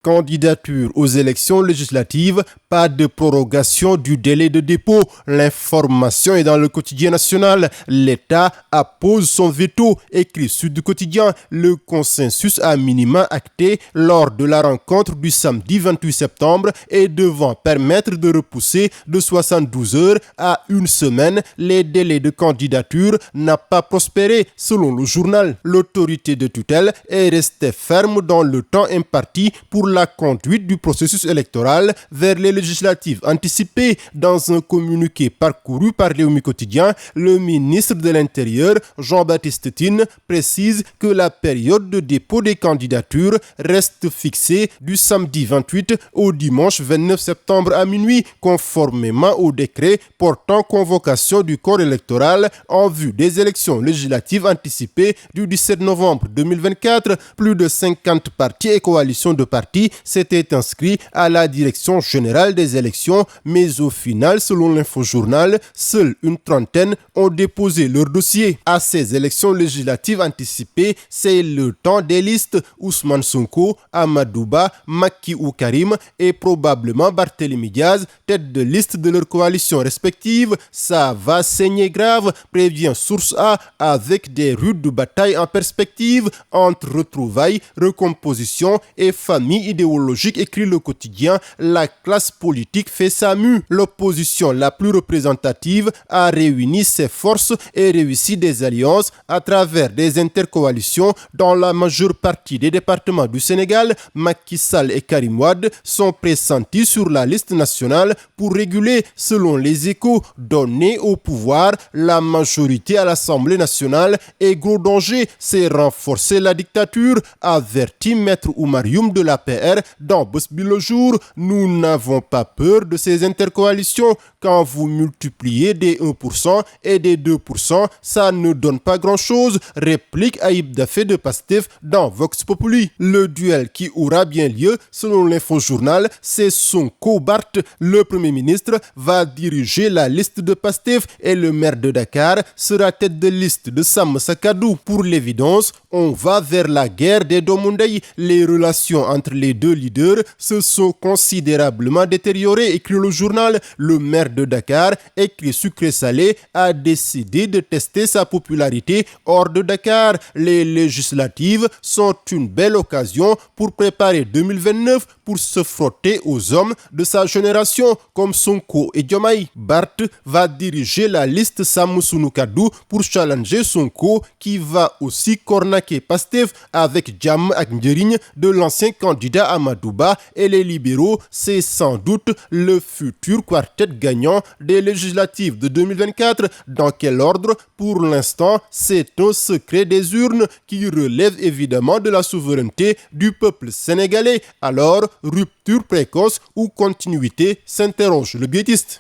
Candidature aux élections législatives, pas de prorogation du délai de dépôt. L'information est dans le quotidien national. L'État appose son veto, écrit Sud Quotidien. Le consensus à minima acté lors de la rencontre du samedi 28 septembre est devant permettre de repousser de 72 heures à une semaine les délais de candidature n'a pas prospéré selon le journal. L'autorité de tutelle est restée ferme dans le temps imparti pour la conduite du processus électoral vers les législatives anticipées. Dans un communiqué parcouru par Rewmi Quotidien, le ministre de l'Intérieur, Jean-Baptiste Tine, précise que la période de dépôt des candidatures reste fixée du samedi 28 au dimanche 29 septembre à minuit, conformément au décret portant convocation du corps électoral en vue des élections législatives anticipées du 17 novembre 2024. Plus de 50 partis et coalitions de partis s'étaient inscrits à la direction générale des élections, mais au final, selon l'infojournal, seule une trentaine ont déposé leur dossier. À ces élections législatives anticipées, c'est le temps des listes. Ousmane Sonko, Amadou Ba, Macky ou Karim et probablement Barthélémy Diaz, tête de liste de leurs coalitions respectives. Ça va saigner grave, prévient Source A, avec des rudes batailles en perspective entre retrouvailles, recomposition et famille idéologique, écrit le quotidien. La classe politique fait sa mue. L'opposition la plus représentative a réuni ses forces et réussi des alliances à travers des intercoalitions dans la majeure partie des départements du Sénégal. Macky Sall et Karim Wade sont pressentis sur la liste nationale pour réguler, selon les Échos, donner au pouvoir la majorité à l'Assemblée nationale et gros danger, c'est renforcer la dictature, avertit Maître Oumar Youm de l'APR dans Bës Bi Le Jour. Nous n'avons pas peur de ces intercoalitions. Quand vous multipliez des 1% et des 2%, ça ne donne pas grand-chose, réplique Ayib Daffé de Pastef dans Vox Populi. Le duel qui aura bien lieu, selon l'infojournal, c'est Sonko-Barth. Le Premier ministre va diriger la liste de Pastef et le maire de Dakar sera tête de liste de Sam Sakadou. Pour l'évidence, on va vers la guerre des Domundai. Les relations entre les deux leaders se sont considérablement détériorées, écrit le journal. Le maire de Dakar, écrit sucré-salé, a décidé de tester sa popularité hors de Dakar. Les législatives sont une belle occasion pour préparer 2029 pour se frotter aux hommes de sa génération comme Sonko et Diomaye. Barth va diriger la liste Sàmm Sunu Kàddu pour challenger Sonko qui va aussi cornaquer Pastef avec Jàmm ak Njëriñ de l'ancien candidat Amadou Ba et les libéraux. C'est sans doute le futur quartet gagnant des législatives de 2024. Dans quel ordre? Pour l'instant, c'est un secret des urnes qui relève évidemment de la souveraineté du peuple sénégalais. Alors, rupture précoce ou continuité, s'interroge le biétiste.